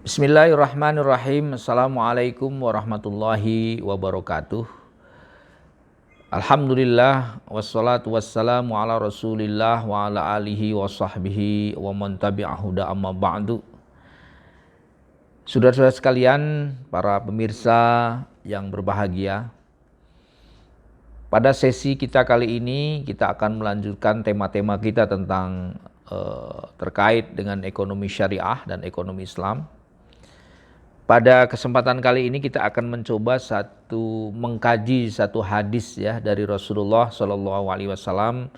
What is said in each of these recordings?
Bismillahirrahmanirrahim. Assalamualaikum warahmatullahi wabarakatuh. Alhamdulillah wassalatu wassalamu ala Rasulillah wa ala alihi wa sahbihi wa man tabi'ahu da amma ba'du. Saudara-saudara sekalian, para pemirsa yang berbahagia, pada sesi kita kali ini kita akan melanjutkan tema-tema kita tentang terkait dengan ekonomi syariah dan ekonomi Islam. Pada kesempatan kali ini kita akan mencoba mengkaji satu hadis ya dari Rasulullah SAW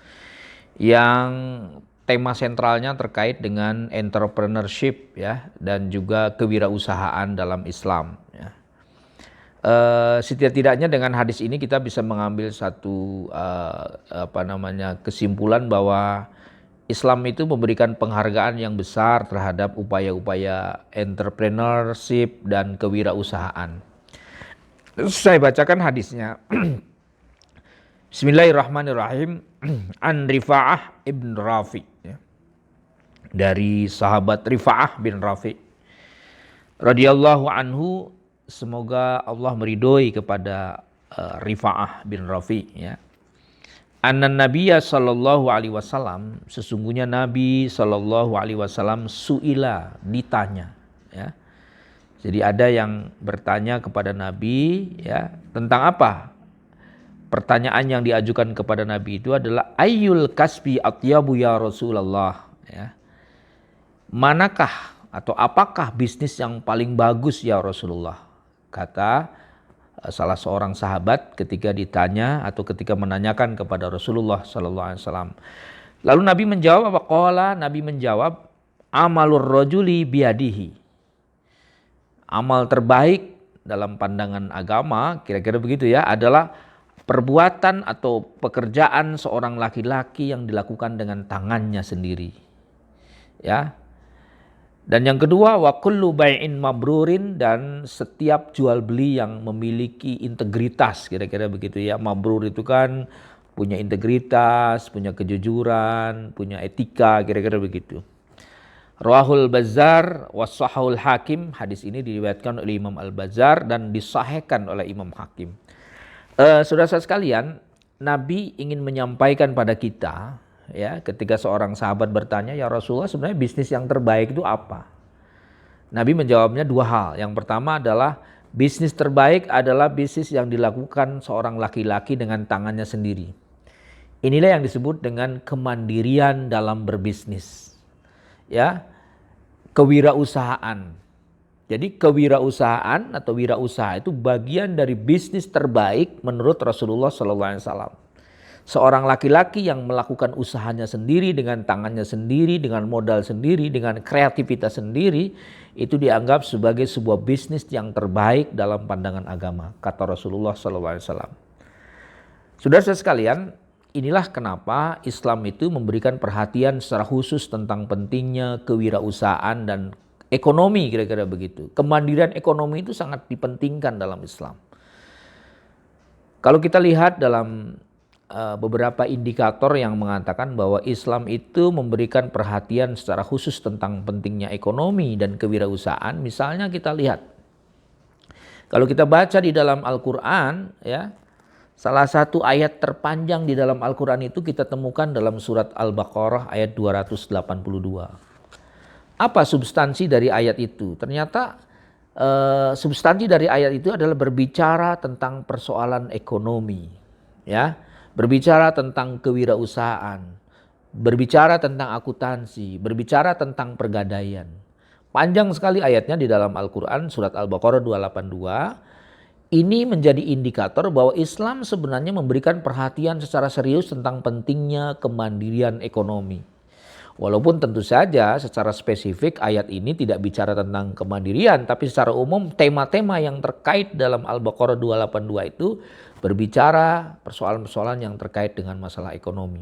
yang tema sentralnya terkait dengan entrepreneurship ya dan juga kewirausahaan dalam Islam. Ya. Setidak-tidaknya dengan hadis ini kita bisa mengambil satu kesimpulan bahwa Islam itu memberikan penghargaan yang besar terhadap upaya-upaya entrepreneurship dan kewirausahaan. Saya bacakan hadisnya. Bismillahirrahmanirrahim. An Rifa'ah ibn Rafi. Dari sahabat Rifa'ah bin Rafi. Radhiyallahu anhu, semoga Allah meridhoi kepada Rifa'ah bin Rafi ya. Anna Nabiyya sallallahu alaihi wasallam, sesungguhnya Nabi sallallahu alaihi wasallam suila, ditanya ya. Jadi ada yang bertanya kepada Nabi ya, tentang apa? Pertanyaan yang diajukan kepada Nabi itu adalah ayyul kasbi atyabu ya Rasulullah ya. Manakah atau apakah bisnis yang paling bagus ya Rasulullah? Kata salah seorang sahabat ketika ditanya atau ketika menanyakan kepada Rasulullah SAW. Lalu Nabi menjawab apa? Qala, Nabi menjawab, amalur rajuli biadihi. Amal terbaik dalam pandangan agama, kira-kira begitu ya, adalah perbuatan atau pekerjaan seorang laki-laki yang dilakukan dengan tangannya sendiri. Ya. Dan yang kedua, wa kullu bai'in mabrurin, dan setiap jual beli yang memiliki integritas, kira-kira begitu ya. Mabrur itu kan punya integritas, punya kejujuran, punya etika, kira-kira begitu. Rawahul Bazzar wa sahahul Hakim, hadis ini diriwayatkan oleh Imam Al-Bazzar dan disahihkan oleh Imam Hakim. Saudara-saudara sekalian, Nabi ingin menyampaikan pada kita ya, ketika seorang sahabat bertanya, ya Rasulullah, sebenarnya bisnis yang terbaik itu apa? Nabi menjawabnya dua hal. Yang pertama adalah bisnis terbaik adalah bisnis yang dilakukan seorang laki-laki dengan tangannya sendiri. Inilah yang disebut dengan kemandirian dalam berbisnis. Ya, kewirausahaan. Jadi kewirausahaan atau wirausaha itu bagian dari bisnis terbaik menurut Rasulullah SAW. Seorang laki-laki yang melakukan usahanya sendiri dengan tangannya sendiri, dengan modal sendiri, dengan kreativitas sendiri, itu dianggap sebagai sebuah bisnis yang terbaik dalam pandangan agama, kata Rasulullah SAW. Saudara-saudara sekalian, inilah kenapa Islam itu memberikan perhatian secara khusus tentang pentingnya kewirausahaan dan ekonomi, kira-kira begitu. Kemandirian ekonomi itu sangat dipentingkan dalam Islam. Kalau kita lihat dalam beberapa indikator yang mengatakan bahwa Islam itu memberikan perhatian secara khusus tentang pentingnya ekonomi dan kewirausahaan. Misalnya kita lihat, kalau kita baca di dalam Al-Quran ya, salah satu ayat terpanjang di dalam Al-Quran itu kita temukan dalam surat Al-Baqarah ayat 282. Apa substansi dari ayat itu? Ternyata substansi dari ayat itu adalah berbicara tentang persoalan ekonomi ya. Berbicara tentang kewirausahaan, berbicara tentang akuntansi, berbicara tentang pergadaian. Panjang sekali ayatnya di dalam Al-Quran, surat Al-Baqarah 282. Ini menjadi indikator bahwa Islam sebenarnya memberikan perhatian secara serius tentang pentingnya kemandirian ekonomi. Walaupun tentu saja secara spesifik ayat ini tidak bicara tentang kemandirian, tapi secara umum tema-tema yang terkait dalam Al-Baqarah 282 itu berbicara persoalan-persoalan yang terkait dengan masalah ekonomi.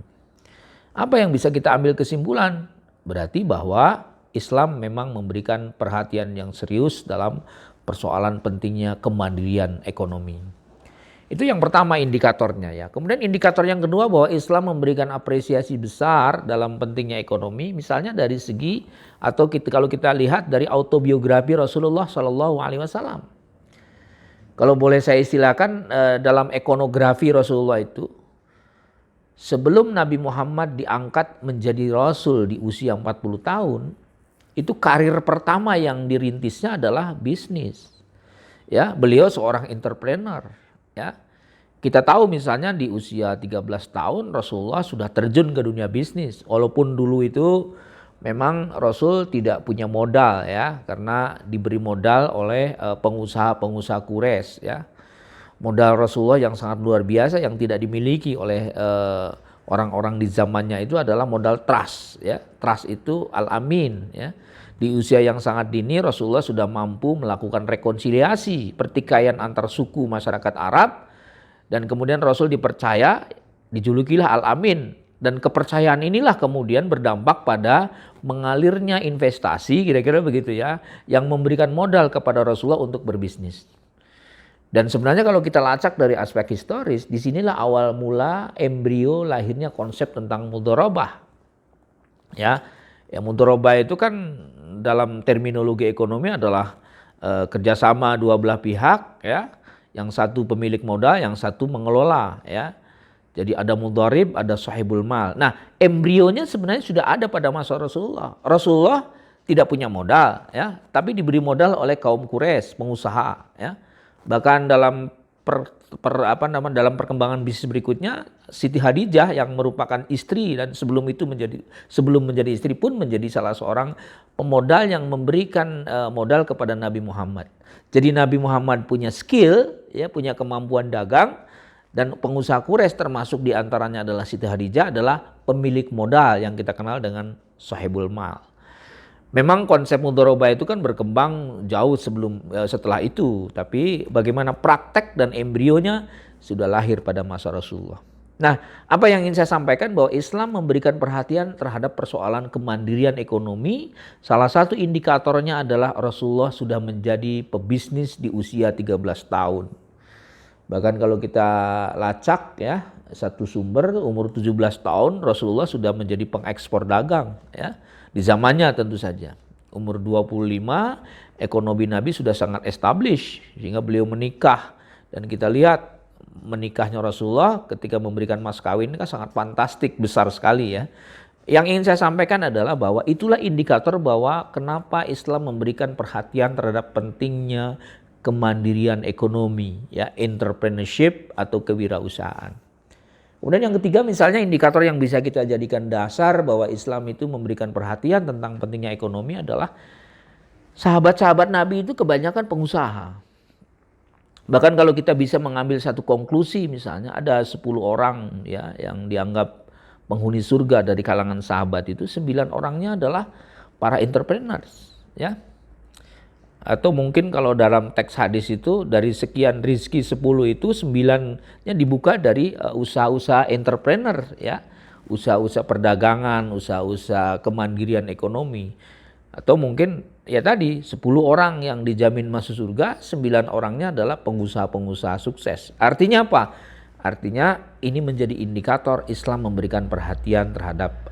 Apa yang bisa kita ambil kesimpulan? Berarti bahwa Islam memang memberikan perhatian yang serius dalam persoalan pentingnya kemandirian ekonomi. Itu yang pertama indikatornya ya. Kemudian indikator yang kedua bahwa Islam memberikan apresiasi besar dalam pentingnya ekonomi, misalnya dari segi atau kalau kita lihat dari autobiografi Rasulullah Shallallahu Alaihi Wasallam. Kalau boleh saya istilahkan dalam ekonografi Rasulullah itu, sebelum Nabi Muhammad diangkat menjadi Rasul di usia 40 tahun, itu karir pertama yang dirintisnya adalah bisnis. Ya, beliau seorang entrepreneur. Ya, kita tahu misalnya di usia 13 tahun Rasulullah sudah terjun ke dunia bisnis. Walaupun dulu itu memang Rasul tidak punya modal ya, karena diberi modal oleh pengusaha-pengusaha Quraisy ya. Modal Rasulullah yang sangat luar biasa yang tidak dimiliki oleh orang-orang di zamannya itu adalah modal trust ya. Trust itu al-amin ya. Di usia yang sangat dini Rasulullah sudah mampu melakukan rekonsiliasi pertikaian antar suku masyarakat Arab, dan kemudian Rasul dipercaya, dijulukilah Al-Amin, dan kepercayaan inilah kemudian berdampak pada mengalirnya investasi, kira-kira begitu ya, yang memberikan modal kepada Rasulullah untuk berbisnis. Dan sebenarnya kalau kita lacak dari aspek historis, disinilah awal mula embrio lahirnya konsep tentang mudharabah. Ya, mudharabah itu kan dalam terminologi ekonomi adalah kerjasama dua belah pihak ya, yang satu pemilik modal, yang satu mengelola ya. Jadi ada mudharib, ada sahibul mal. Nah, embrionya sebenarnya sudah ada pada masa Rasulullah. Rasulullah tidak punya modal ya, tapi diberi modal oleh kaum Quraisy, pengusaha ya. Bahkan dalam dalam perkembangan bisnis berikutnya, Siti Khadijah yang merupakan istri dan sebelum menjadi istri pun menjadi salah seorang pemodal yang memberikan modal kepada Nabi Muhammad. Jadi Nabi Muhammad punya skill ya, punya kemampuan dagang, dan pengusaha Quraisy termasuk diantaranya adalah Siti Khadijah adalah pemilik modal yang kita kenal dengan sahibul mal. Memang konsep mudharabah itu kan berkembang jauh setelah itu, tapi bagaimana praktek dan embrionya sudah lahir pada masa Rasulullah. Nah, apa yang ingin saya sampaikan bahwa Islam memberikan perhatian terhadap persoalan kemandirian ekonomi. Salah satu indikatornya adalah Rasulullah sudah menjadi pebisnis di usia 13 tahun. Bahkan kalau kita lacak ya, satu sumber umur 17 tahun Rasulullah sudah menjadi pengekspor dagang ya. Di zamannya tentu saja. Umur 25 ekonomi Nabi sudah sangat established sehingga beliau menikah, dan kita lihat menikahnya Rasulullah ketika memberikan mas kawin ini kan sangat fantastik, besar sekali ya. Yang ingin saya sampaikan adalah bahwa itulah indikator bahwa kenapa Islam memberikan perhatian terhadap pentingnya kemandirian ekonomi ya, entrepreneurship atau kewirausahaan. Kemudian yang ketiga misalnya indikator yang bisa kita jadikan dasar bahwa Islam itu memberikan perhatian tentang pentingnya ekonomi adalah sahabat-sahabat Nabi itu kebanyakan pengusaha. Bahkan kalau kita bisa mengambil satu konklusi, misalnya ada 10 orang ya yang dianggap penghuni surga dari kalangan sahabat itu, 9 orangnya adalah para entrepreneurs ya. Atau mungkin kalau dalam teks hadis itu dari sekian rizki 10 itu 9-nya dibuka dari usaha-usaha entrepreneur ya. Usaha-usaha perdagangan, usaha-usaha kemandirian ekonomi. Atau mungkin ya tadi 10 orang yang dijamin masuk surga, 9 orangnya adalah pengusaha-pengusaha sukses. Artinya apa? Artinya ini menjadi indikator Islam memberikan perhatian terhadap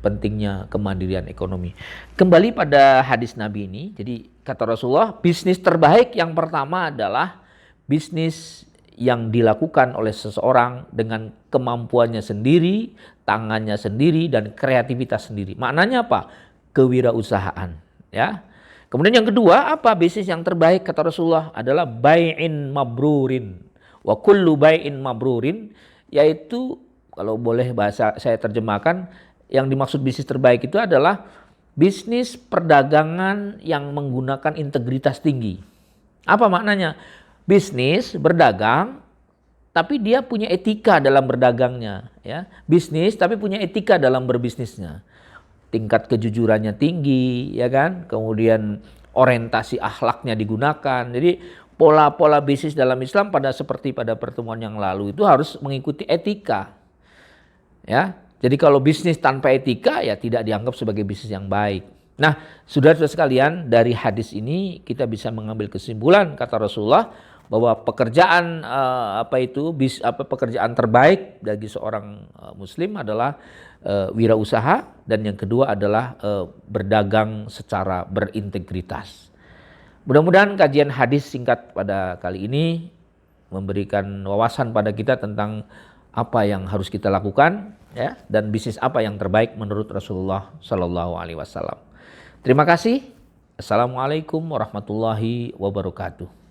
pentingnya kemandirian ekonomi. Kembali pada hadis Nabi ini, jadi kata Rasulullah, bisnis terbaik yang pertama adalah bisnis yang dilakukan oleh seseorang dengan kemampuannya sendiri, tangannya sendiri, dan kreativitas sendiri. Maknanya apa? Kewirausahaan. Ya. Kemudian yang kedua, apa bisnis yang terbaik kata Rasulullah adalah bai'in mabrurin. Wa kullu bai'in mabrurin, yaitu kalau boleh bahasa saya terjemahkan, yang dimaksud bisnis terbaik itu adalah bisnis perdagangan yang menggunakan integritas tinggi. Apa maknanya? Bisnis berdagang tapi dia punya etika dalam berdagangnya ya. Bisnis tapi punya etika dalam berbisnisnya. Tingkat kejujurannya tinggi ya kan? Kemudian orientasi akhlaknya digunakan. Jadi pola-pola bisnis dalam Islam seperti pada pertemuan yang lalu itu harus mengikuti etika. Ya. Jadi kalau bisnis tanpa etika ya tidak dianggap sebagai bisnis yang baik. Nah, saudara-saudara sekalian, dari hadis ini kita bisa mengambil kesimpulan kata Rasulullah bahwa pekerjaan pekerjaan terbaik bagi seorang muslim adalah wirausaha, dan yang kedua adalah berdagang secara berintegritas. Mudah-mudahan kajian hadis singkat pada kali ini memberikan wawasan pada kita tentang apa yang harus kita lakukan, ya, dan bisnis apa yang terbaik menurut Rasulullah Shallallahu Alaihi Wasallam. Terima kasih. Assalamualaikum warahmatullahi wabarakatuh.